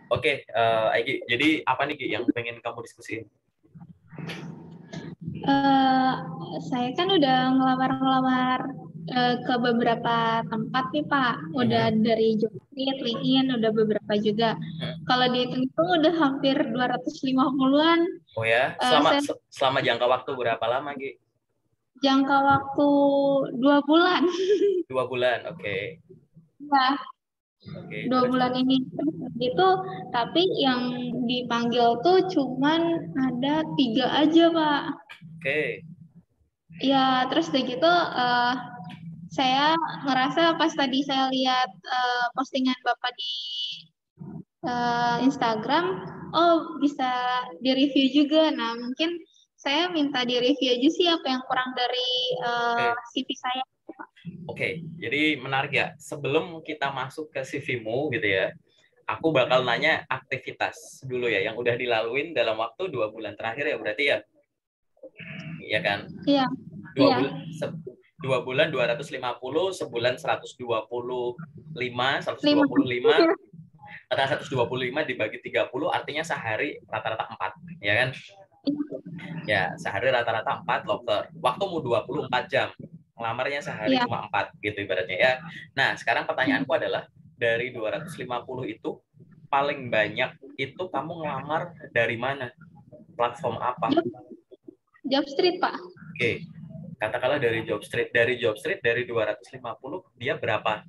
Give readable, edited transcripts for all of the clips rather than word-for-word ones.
Oke, Aigi. Jadi apa nih Gi, yang pengen kamu diskusiin? Eh, saya kan udah ngelamar-ngelamar ke beberapa tempat nih Pak. Udah Mhm. dari Jobstreet, LinkedIn, udah beberapa juga. Mhm. Kalau dihitung-hitung udah hampir 250-an. Oh ya, Saya selama jangka waktu berapa lama Gi? jangka waktu 2 bulan. 2 bulan, oke. Ya, Oke, dua terus bulan terus. ini gitu. Tapi yang dipanggil tuh cuman ada 3 aja Pak. Oke. Ya, terus udah gitu saya ngerasa pas tadi saya lihat postingan Bapak di Instagram, oh bisa di-review juga. Nah, mungkin saya minta di-review aja sih apa yang kurang dari Oke. CV saya. Oke, jadi menarik ya. Sebelum kita masuk ke CV-mu gitu ya, aku bakal nanya aktivitas dulu ya, yang udah dilaluin dalam waktu 2 bulan terakhir ya berarti ya, iya kan? Iya, Dua iya, bulan, 2 bulan 250, sebulan 125, lima. 125, kata 125 dibagi 30 artinya sehari rata-rata 4, ya kan? Ya, sehari rata-rata 4 lobster. Waktumu 24 jam. Ngelamarnya sehari Iya. cuma 4 gitu ibaratnya ya. Nah, sekarang pertanyaanku adalah dari 250 itu paling banyak itu kamu ngelamar dari mana? Platform apa? Job, job street, Pak. Oke. Katakanlah dari Jobstreet. Dari Jobstreet dari 250 dia berapa?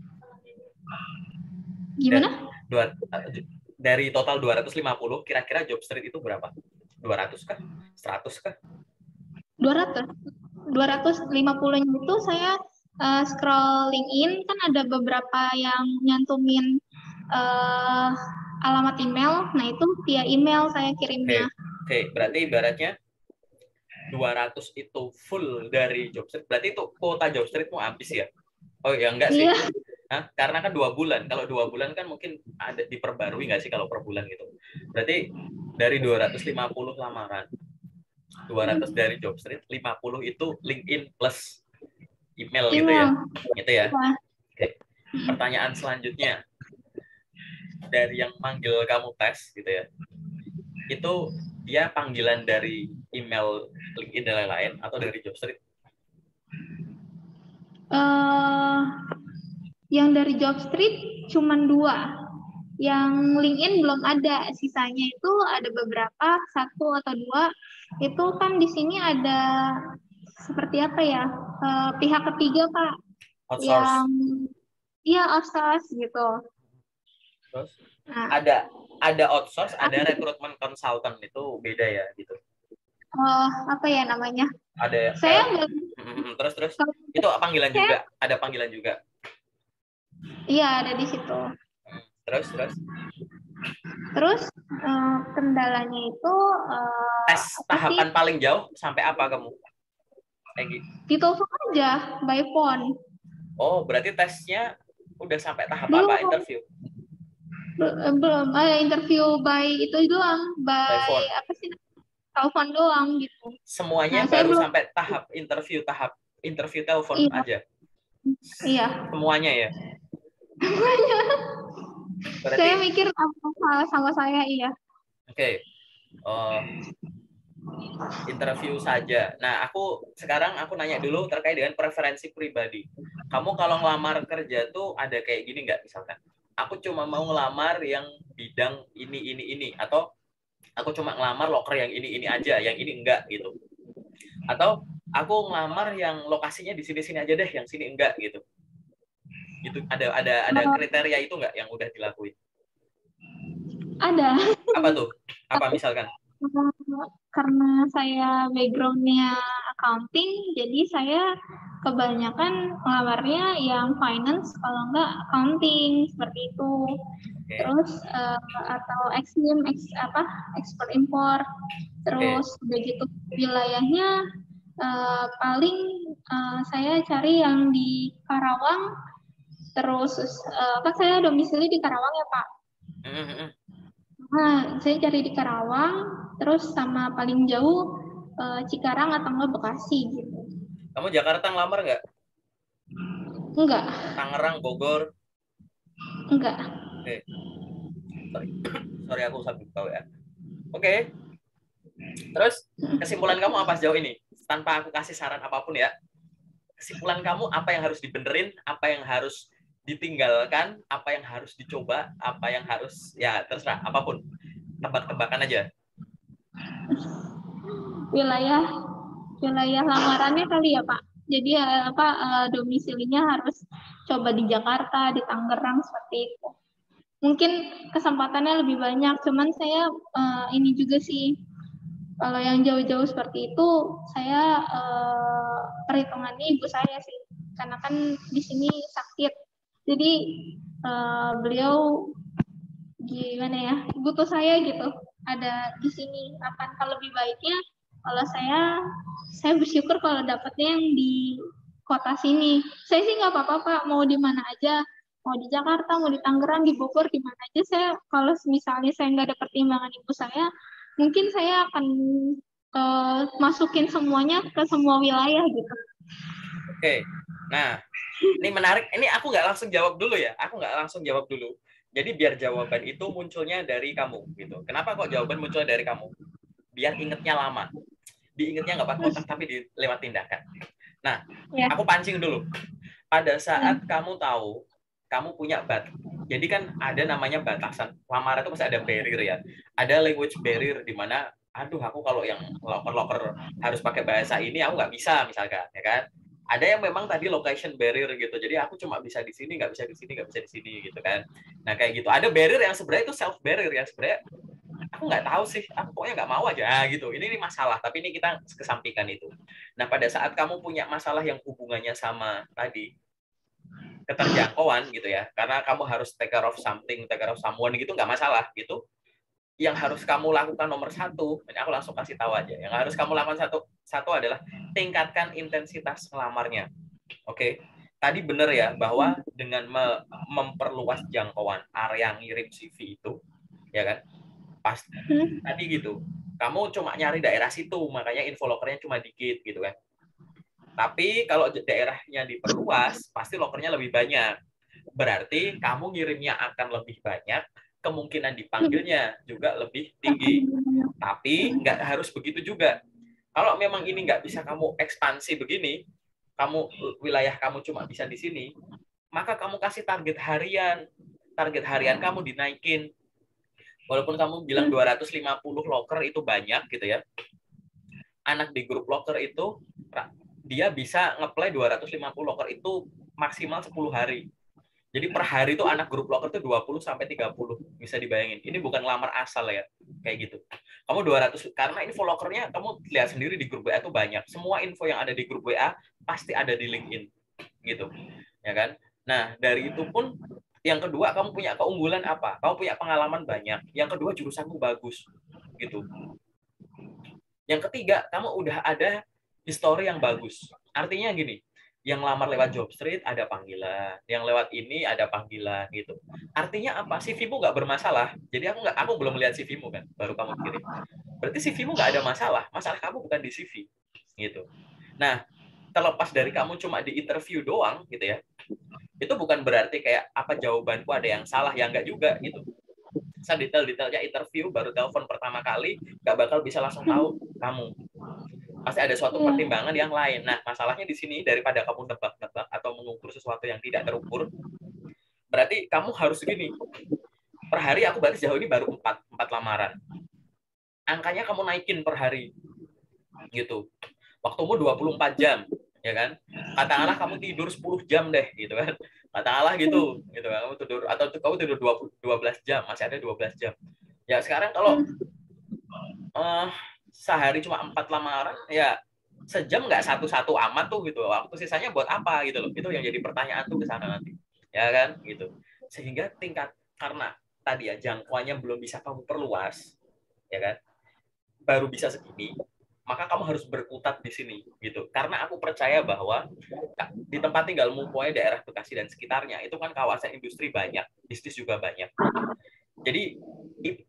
Dan Gimana? dua, dari total 250 kira-kira Jobstreet itu berapa? 200 kah? 100 kah? 200. 250-nya itu saya scroll LinkedIn, kan ada beberapa yang nyantumin eh, alamat email. Nah, itu via email saya Oke. kirimnya. Oke, berarti ibaratnya 200 itu full dari Jobstreet. Berarti itu kuota Jobstreetmu habis ya? Oh ya enggak sih. Iya, Hah? Karena kan 2 bulan. Kalau 2 bulan kan mungkin ada diperbarui nggak sih kalau per bulan gitu. Berarti dari 250 lamaran, 200 dari Jobstreet, 50 itu LinkedIn plus email gitu ya. email. Gitu ya. Ya. Oke. Pertanyaan selanjutnya, dari yang manggil kamu tes gitu ya. Itu dia panggilan dari email LinkedIn dan lain-lain atau dari Jobstreet? Eh, yang dari job street cuman 2. Yang LinkedIn belum ada. Sisanya itu ada beberapa, 1 atau 2. Itu kan di sini ada seperti apa ya? Pihak ketiga, Pak. Outsource. Yang iya outsource gitu. Terus Nah, ada outsource, ada aku, rekrutmen consultant itu beda ya gitu. apa ya namanya? Ada Saya nggak, terus terus kalau itu panggilan saya, juga, ada panggilan juga. iya ada di situ. Terus terus Terus kendalanya itu tes apa sih? tahapan paling jauh sampai apa kamu, Egi? Di telepon aja, by phone. Oh, berarti tesnya udah sampai tahap apa, Belum, interview belum. Interview by itu doang, by by phone? apa sih? Telepon doang gitu. Semuanya Nah, saya baru belum. sampai tahap interview telepon Iya, aja iya. semuanya ya? Saya Berarti mikir apa salah sama saya, iya. oke, oh, interview saja. Nah, sekarang aku nanya dulu terkait dengan preferensi pribadi. Kamu kalau ngelamar kerja tuh ada kayak gini nggak, misalkan? Aku cuma mau ngelamar yang bidang ini, atau aku cuma ngelamar loker yang ini aja, yang ini enggak gitu. Atau aku ngelamar yang lokasinya di sini-sini aja deh, yang sini enggak gitu. Gitu, ada kriteria itu nggak yang udah dilakuin? Ada. Apa tuh? Apa misalkan? Karena saya backgroundnya accounting, jadi saya kebanyakan ngelamarnya yang finance, kalau enggak accounting seperti itu. Oke, Terus atau eksim, apa ekspor impor. oke, Terus udah gitu wilayahnya paling saya cari yang di Karawang. Terus kan saya domisili di Karawang ya Pak. Nah, saya cari di Karawang, terus sama paling jauh Cikarang atau enggak Bekasi gitu. Kamu Jakarta ngelamar nggak? Enggak, Tangerang, Bogor? enggak. Oke. Sorry aku sambil tahu ya. Oke. Terus kesimpulan kamu apa sejauh ini? Tanpa aku kasih saran apapun ya. Kesimpulan kamu apa yang harus dibenerin, apa yang harus ditinggalkan, apa yang harus dicoba, apa yang harus ya terserah apapun. Tebak-tebakan aja. Wilayah wilayah lamarannya kali ya Pak. Jadi domisilinya harus coba di Jakarta, di Tangerang seperti itu. Mungkin kesempatannya lebih banyak, cuman saya ini juga sih kalau yang jauh-jauh seperti itu saya perhitungannya ibu saya sih, karena kan di sini sakit. Jadi beliau gimana ya, butuh saya gitu ada di sini. Akan lebih baiknya kalau saya bersyukur kalau dapatnya yang di kota sini. Saya sih nggak apa-apa Pak, mau di mana aja, mau di Jakarta, mau di Tangerang, di Bogor, di mana aja. Saya kalau misalnya saya nggak ada pertimbangan ibu saya, mungkin saya akan masukin semuanya ke semua wilayah gitu. Oke, nah ini menarik. Ini aku nggak langsung jawab dulu ya. Aku nggak langsung jawab dulu. Jadi biar jawaban itu munculnya dari kamu gitu. Kenapa kok jawaban munculnya dari kamu? Biar ingetnya lama. Diingetnya nggak pakai otak tapi lewat tindakan. Nah, aku pancing dulu. Pada saat kamu tahu kamu punya jadi kan ada namanya batasan. Lamaran itu pasti ada barrier ya. Ada language barrier di mana aduh aku kalau yang loker harus pakai bahasa ini aku nggak bisa misalkan ya kan. Ada yang memang tadi location barrier gitu. Jadi aku cuma bisa di sini, nggak bisa di sini, nggak bisa di sini gitu kan. Nah kayak gitu. Ada barrier yang sebenarnya itu self barrier yang sebenarnya aku nggak tahu sih, aku pokoknya nggak mau aja gitu. Ini masalah, tapi ini kita kesampingkan itu. Nah pada saat kamu punya masalah yang hubungannya sama tadi keterjangkauan gitu ya, karena kamu harus take care of something, take care of someone gitu nggak masalah gitu. Yang harus kamu lakukan nomor satu, ini aku langsung kasih tahu aja. Yang harus kamu lakukan satu adalah tingkatkan intensitas melamarnya. Oke, tadi benar ya bahwa dengan memperluas jangkauan area ngirim CV itu, ya kan? Pas tadi gitu, kamu cuma nyari daerah situ, makanya info lokernya cuma dikit gitu kan. Tapi kalau daerahnya diperluas, pasti lokernya lebih banyak. Berarti kamu ngirimnya akan lebih banyak, kemungkinan dipanggilnya juga lebih tinggi. Tapi nggak harus begitu juga. Kalau memang ini nggak bisa kamu ekspansi begini, wilayah kamu cuma bisa di sini, maka kamu kasih target harian. Target harian kamu dinaikin. Walaupun kamu bilang 250 loker itu banyak gitu ya. Anak di grup loker itu, dia bisa ngeplay 250 loker itu maksimal 10 hari. Jadi per hari itu anak grup loker itu 20 sampai 30. Bisa dibayangin. Ini bukan lamar asal ya. Kayak gitu. Kamu 200 karena info lokernya kamu lihat sendiri di grup WA itu banyak. Semua info yang ada di grup WA pasti ada di LinkedIn. Gitu. Ya kan? Nah, dari itu pun yang kedua kamu punya keunggulan apa? Kamu punya pengalaman banyak. Yang kedua jurusanmu bagus. Gitu. Yang ketiga, kamu udah ada histori yang bagus. Artinya gini, yang lamar lewat Jobstreet ada panggilan, yang lewat ini ada panggilan gitu. Artinya apa? CV-mu nggak bermasalah. Jadi aku belum lihat CV-mu kan, baru kamu kirim. Berarti CV-mu nggak ada masalah. Masalah kamu bukan di CV gitu. Nah, terlepas dari kamu cuma di interview doang gitu ya, itu bukan berarti kayak apa jawabanku ada yang salah, ya nggak juga gitu. Detail-detailnya interview baru telepon pertama kali nggak bakal bisa langsung tahu kamu. Pasti ada suatu pertimbangan yang lain. Nah, masalahnya di sini daripada kamu nebak-nebak atau mengukur sesuatu yang tidak terukur, berarti kamu harus gini. Per hari aku berarti sejauh ini baru 4 lamaran. Angkanya kamu naikin per hari. Gitu. Waktumu 24 jam, ya kan? Katakanlah kamu tidur 10 jam deh, gitu kan. Katakanlah gitu kan. Kamu tidur atau kamu tidur 12 jam, masih ada 12 jam. Ya sekarang kalau sehari cuma 4 lamaran, ya sejam nggak satu-satu amat tuh gitu. Waktu sisanya buat apa gitu loh. Itu yang jadi pertanyaan tuh ke sana nanti. Ya kan gitu. Sehingga karena tadi ya jangkauannya belum bisa kamu perluas, ya kan? Baru bisa segini, maka kamu harus berkutat di sini gitu. Karena aku percaya bahwa di tempat tinggalmu, pokoknya daerah Bekasi dan sekitarnya, itu kan kawasan industri banyak, bisnis juga banyak. Jadi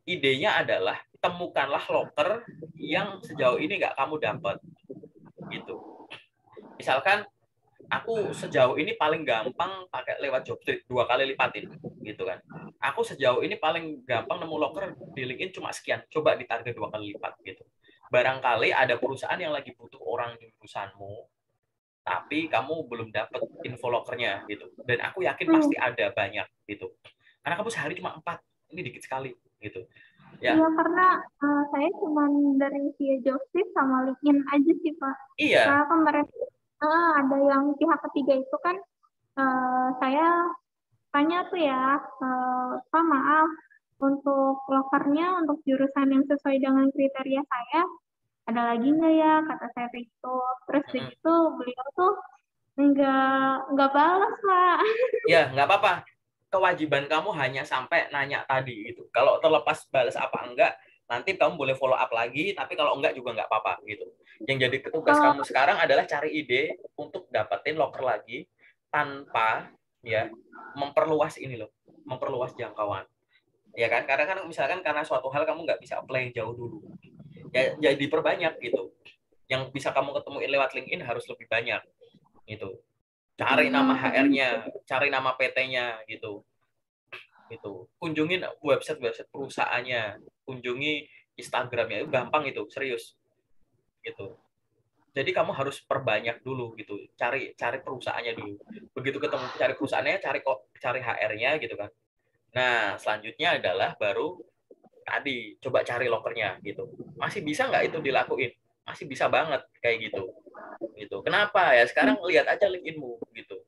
idenya adalah temukanlah loker yang sejauh ini nggak kamu dapat gitu. Misalkan aku sejauh ini paling gampang pakai lewat Jobstreet 2 kali lipatin gitu kan. Aku sejauh ini paling gampang nemu loker di LinkedIn cuma sekian. Coba ditarget 2 kali lipat gitu. Barangkali ada perusahaan yang lagi butuh orang di perusahaanmu, tapi kamu belum dapat info lokernya gitu. Dan aku yakin Hmm. pasti ada banyak gitu. Karena kamu sehari cuma 4, ini dikit sekali gitu. Ya, Iya, karena saya cuma dari via Jobstreet sama LinkedIn aja sih, Pak. iya, Karena kemarin ada yang pihak ketiga itu kan saya tanya tuh ya, Pak maaf, untuk lokernya, untuk jurusan yang sesuai dengan kriteria saya, ada lagi nggak ya, kata saya begitu. Terus begitu beliau tuh nggak balas, Pak. ya nggak apa-apa. Kewajiban kamu hanya sampai nanya tadi gitu. Kalau terlepas balas apa enggak, nanti kamu boleh follow up lagi. Tapi kalau enggak juga nggak apa-apa gitu. Yang jadi tugas Kalau kamu sekarang adalah cari ide untuk dapetin loker lagi tanpa ya memperluas ini loh, memperluas jangkauan. Ya kan? Karena kan misalkan karena suatu hal kamu nggak bisa apply yang jauh dulu. Ya jadi perbanyak gitu. Yang bisa kamu ketemuin lewat LinkedIn harus lebih banyak gitu. Cari nama HR-nya, cari nama PT-nya gitu. Gitu. Kunjungin website-website perusahaannya, kunjungi Instagramnya, itu gampang itu, serius gitu. Jadi kamu harus perbanyak dulu gitu, cari cari perusahaannya dulu. Begitu ketemu cari perusahaannya, cari HR-nya gitu kan. Nah, selanjutnya adalah baru tadi coba cari lokernya gitu. Masih bisa nggak itu dilakuin? Masih bisa banget kayak gitu. Gitu. Kenapa ya? Sekarang lihat aja LinkedIn-mu gitu.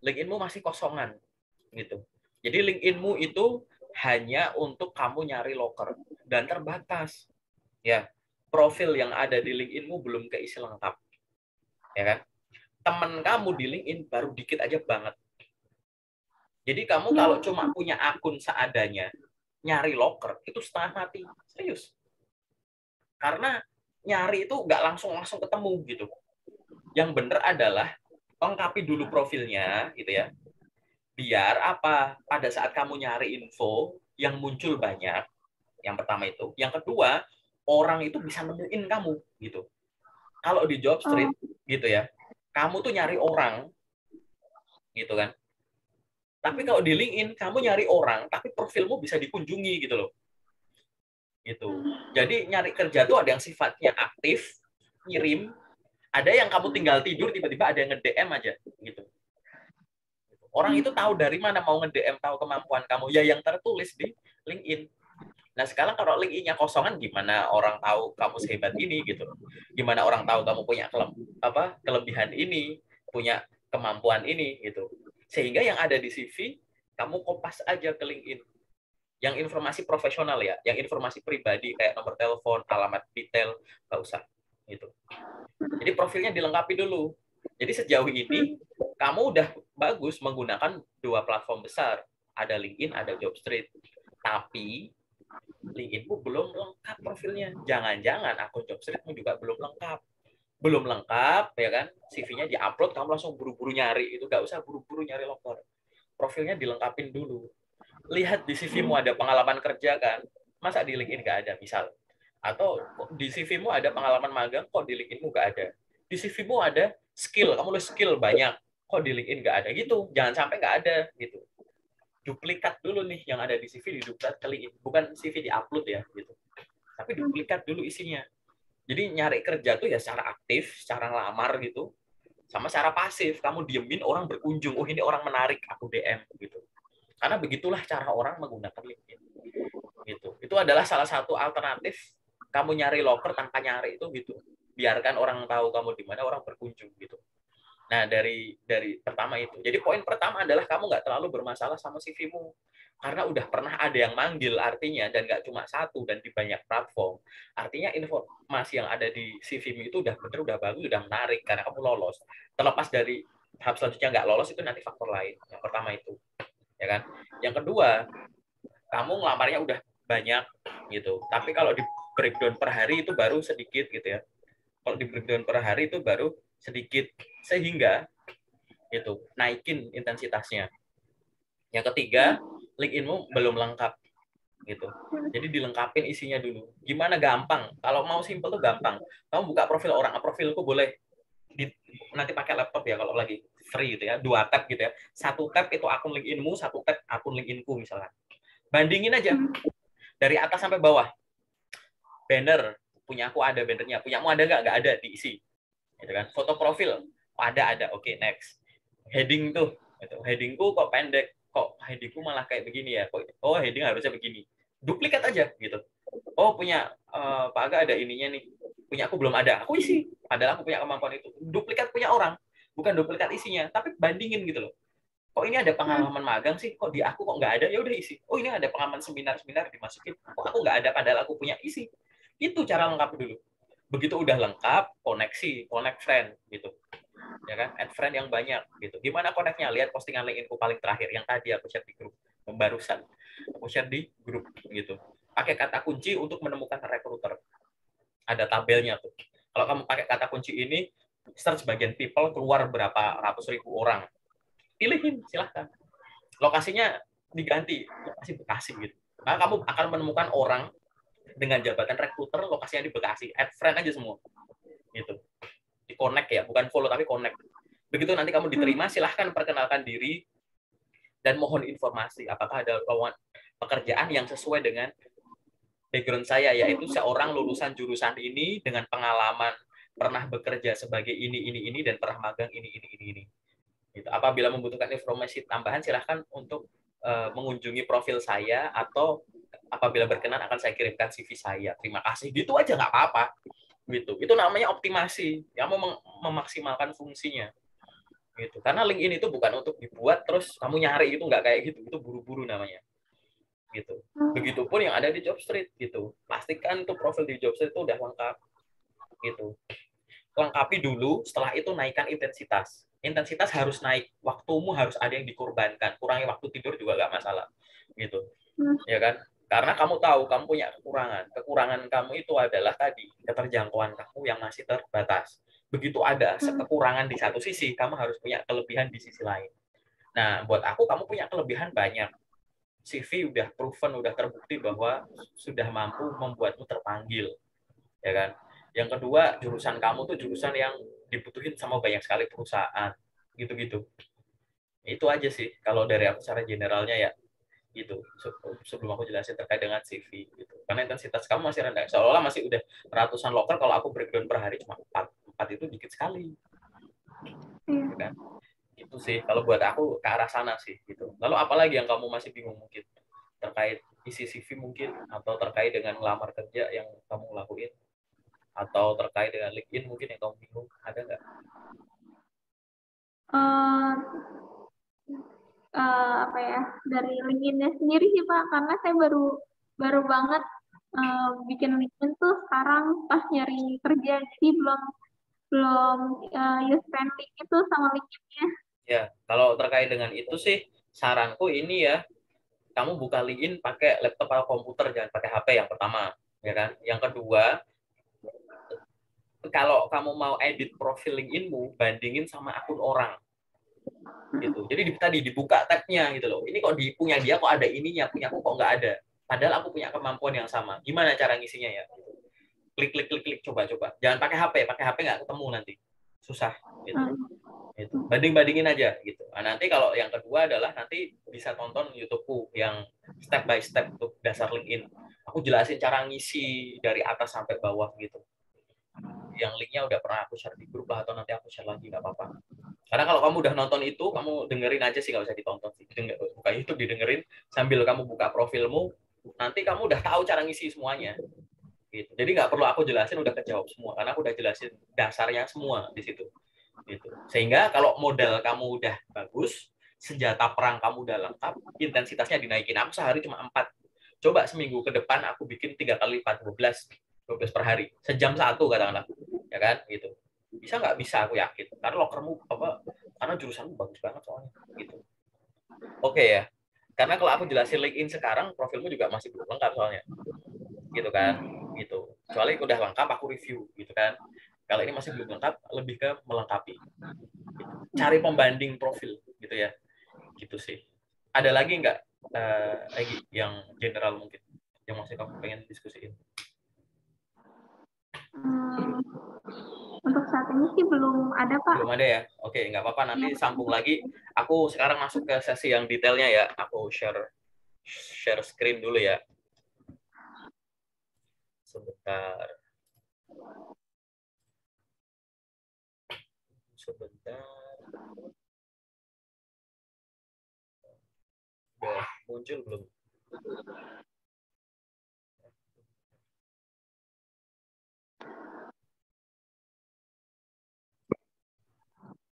LinkedIn-mu masih kosongan gitu. Jadi LinkedIn-mu itu hanya untuk kamu nyari loker dan terbatas. Ya, profil yang ada di LinkedIn-mu belum keisi lengkap, ya kan? Temen kamu di LinkedIn baru dikit aja banget. Jadi kamu ya, kalau cuma punya akun seadanya, nyari loker itu setengah mati, serius. Karena nyari itu nggak langsung ketemu gitu. Yang bener adalah lengkapi dulu profilnya, gitu ya. Biar apa? Pada saat kamu nyari info yang muncul banyak, yang pertama itu. Yang kedua, orang itu bisa nemuin kamu gitu. Kalau di job eh, street gitu ya, kamu tuh nyari orang gitu kan. Tapi kalau di LinkedIn kamu nyari orang, tapi profilmu bisa dikunjungi gitu loh. Gitu. Jadi nyari kerja tuh ada yang sifatnya aktif, ngirim, ada yang kamu tinggal tidur tiba-tiba ada yang nge-DM aja gitu. Orang itu tahu dari mana mau nge-DM, tahu kemampuan kamu ya yang tertulis di LinkedIn. Nah sekarang kalau link-nya kosongan gimana orang tahu kamu sehebat ini gitu? Gimana orang tahu kamu punya kelebihan ini, punya kemampuan ini gitu? Sehingga yang ada di CV kamu kopas aja ke LinkedIn. Yang informasi profesional ya, yang informasi pribadi kayak nomor telepon, alamat detail, nggak usah gitu. Jadi profilnya dilengkapi dulu. Jadi sejauh ini kamu udah bagus menggunakan 2 platform besar, ada LinkedIn, ada Jobstreet. Tapi LinkedIn-mu belum lengkap profilnya. Jangan-jangan akun Jobstreet-mu juga belum lengkap. Belum lengkap, ya kan? CV-nya di-upload, kamu langsung buru-buru nyari. Itu nggak usah buru-buru nyari loker. Profilnya dilengkapin dulu. Lihat di CV-mu ada pengalaman kerja kan? Masa di LinkedIn nggak ada, misal. Atau di CV-mu ada pengalaman magang, kok di LinkedIn-mu nggak ada. Di CV-mu ada skill, kamu nulis skill banyak. Kok di LinkedIn nggak ada gitu. Jangan sampai nggak ada gitu. Duplikat dulu nih yang ada di CV, diduplikat ke LinkedIn. Bukan CV di-upload ya gitu. Tapi duplikat dulu isinya. Jadi nyari kerja tuh ya secara aktif, secara ngelamar gitu, sama secara pasif. Kamu diemin orang berkunjung, oh ini orang menarik, aku DM gitu. Karena begitulah cara orang menggunakan LinkedIn. Gitu. Itu adalah salah satu alternatif kamu nyari loker tanpa nyari itu gitu. Biarkan orang tahu kamu di mana, orang berkunjung gitu. Nah, dari pertama itu. Jadi poin pertama adalah kamu nggak terlalu bermasalah sama CV-mu. Karena udah pernah ada yang manggil artinya, dan nggak cuma satu, dan di banyak platform. Artinya informasi yang ada di CV-mu itu udah bener, udah bagus, udah menarik, karena kamu lolos. Terlepas dari tahap selanjutnya nggak lolos, itu nanti faktor lain. Yang pertama itu. Ya kan? Yang kedua, kamu ngelamarnya udah banyak gitu. Tapi kalau di breakdown per hari itu baru sedikit gitu ya. Kalau di breakdown per hari itu baru sedikit, sehingga itu naikin intensitasnya. Yang ketiga, LinkedIn-mu belum lengkap gitu. Jadi dilengkapin isinya dulu. Gimana gampang? Kalau mau simple tuh gampang. Kamu buka profil orang, profilku boleh di, nanti pakai laptop ya kalau lagi free gitu ya. 2 tab gitu ya. 1 tab itu akun LinkedIn-mu, 1 tab akun LinkedIn-ku misalnya. Bandingin aja dari atas sampai bawah. Banner, punya aku ada bannernya, punyamu ada nggak? Nggak ada, diisi. Gitu kan. Foto profil, ada. Oke, next. Heading tuh, gitu. Headingku kok pendek, kok headingku malah kayak begini ya? Oh, heading harusnya begini. Duplikat aja, gitu. Oh, punya Pak Aga ada ininya nih. Punya aku belum ada, aku isi. Padahal aku punya kemampuan itu. Duplikat punya orang, bukan duplikat isinya, tapi bandingin gitu loh. Kok ini ada pengalaman magang sih? Kok di aku kok nggak ada? Ya udah isi. Oh, ini ada pengalaman seminar-seminar dimasukin. Kok aku nggak ada padahal aku punya, isi. Itu cara lengkap dulu. Begitu udah lengkap, connect friend gitu. Ya kan? Add friend yang banyak gitu. Gimana connect-nya? Lihat postingan LinkedIn-ku paling terakhir yang tadi aku share di grup. Barusan aku share di grup gitu. Pakai kata kunci untuk menemukan recruiter. Ada tabelnya tuh. Kalau kamu pakai kata kunci ini, search bagian people, keluar berapa ratus ribu orang. Pilihin, silahkan. Lokasinya diganti, lokasi Bekasi gitu. Nah, kamu akan menemukan orang dengan jabatan recruiter, lokasinya di Bekasi. Add friend aja semua. Gitu. Di connect ya, bukan follow tapi connect. Begitu nanti kamu diterima, silahkan perkenalkan diri dan mohon informasi apakah ada lowongan pekerjaan yang sesuai dengan background saya, yaitu seorang lulusan jurusan ini dengan pengalaman pernah bekerja sebagai ini dan pernah magang ini. Gitu. Apabila membutuhkan informasi tambahan, silahkan untuk mengunjungi profil saya atau apabila berkenan akan saya kirimkan CV saya. Terima kasih. Gitu aja nggak apa-apa. Gitu. Itu namanya optimasi. Yang memaksimalkan fungsinya. Gitu. Karena LinkedIn itu bukan untuk dibuat terus kamu nyari, itu nggak kayak gitu. Itu buru-buru namanya. Gitu. Begitupun yang ada di Jobstreet gitu. Pastikan tuh profil di Jobstreet itu udah lengkap. Gitu. Lengkapi dulu, setelah itu naikkan intensitas. Intensitas harus naik, waktumu harus ada yang dikorbankan. Kurangi waktu tidur juga nggak masalah. Gitu. Ya kan? Karena kamu tahu kamu punya kekurangan. Kekurangan kamu itu adalah tadi keterjangkauan kamu yang masih terbatas. Begitu ada kekurangan di satu sisi, kamu harus punya kelebihan di sisi lain. Nah, buat aku kamu punya kelebihan banyak. CV udah proven, udah terbukti bahwa sudah mampu membuatmu terpanggil. Ya kan? Yang kedua, jurusan kamu tuh jurusan yang dibutuhin sama banyak sekali perusahaan. Gitu-gitu. Itu aja sih kalau dari aku secara generalnya ya. Gitu, sebelum aku jelasin terkait dengan CV gitu. Karena intensitas kamu masih rendah, seolah-olah masih udah ratusan loker, kalau aku breakdown per hari cuma 4 itu dikit sekali gitu kan. Itu sih kalau buat aku ke arah sana sih gitu. Lalu apalagi yang kamu masih bingung mungkin terkait isi CV mungkin, atau terkait dengan ngelamar kerja yang kamu lakuin, atau terkait dengan LinkedIn mungkin yang kamu bingung, ada nggak? Apa ya, dari LinkedIn-nya sendiri sih Pak, karena saya baru banget bikin LinkedIn tuh sekarang pas nyari kerja, jadi belum belum use friendly itu sama LinkedIn-nya. Ya, kalau terkait dengan itu sih saranku ini ya, kamu buka LinkedIn pakai laptop atau komputer, jangan pakai HP yang pertama, ya kan? Yang kedua, kalau kamu mau edit profil LinkedIn-mu, bandingin sama akun orang. Gitu. Jadi tadi dibuka tab-nya gitu loh. Ini kok di punya dia kok ada ininya, punya aku kok nggak ada. Padahal aku punya kemampuan yang sama. Gimana cara ngisinya ya? Klik, coba. Jangan pakai HP nggak ketemu nanti. Susah gitu. Itu. Banding-bandingin aja gitu. Nah, nanti kalau yang kedua adalah nanti bisa tonton YouTube-ku yang step by step untuk dasar LinkedIn. Aku jelasin cara ngisi dari atas sampai bawah gitu. Yang linknya udah pernah aku share di grup lah, atau nanti aku share lagi, nggak apa-apa. Karena kalau kamu udah nonton itu, kamu dengerin aja sih, nggak usah ditonton sih. Buka YouTube, didengerin sambil kamu buka profilmu, nanti kamu udah tahu cara ngisi semuanya. Gitu. Jadi nggak perlu aku jelasin, udah kejawab semua, karena aku udah jelasin dasarnya semua di situ. Gitu. Sehingga kalau modal kamu udah bagus, senjata perang kamu udah lengkap, intensitasnya dinaikin. Aku sehari cuma 4. Coba seminggu ke depan aku bikin 3 kali lipat, 12 per hari. Sejam 1 katakanlah. Ya kan? Gitu. Bisa nggak? Bisa, aku yakin. Karena lokermu karena jurusanmu bagus banget soalnya. Gitu. Oke ya. Karena kalau aku jelasin LinkedIn sekarang, profilmu juga masih belum lengkap soalnya. Gitu kan? Gitu. Kecuali udah lengkap aku review gitu kan. Kalau ini masih belum lengkap, lebih ke melengkapi. Cari pembanding profil gitu ya. Gitu sih. Ada lagi nggak lagi yang general mungkin yang masih kamu pengen diskusiin? Untuk saat ini sih belum ada Pak. Belum ada ya? Oke, nggak apa-apa, nanti sambung lagi. Aku sekarang masuk ke sesi yang detailnya ya. Aku share share screen dulu ya. Sebentar. Udah muncul belum?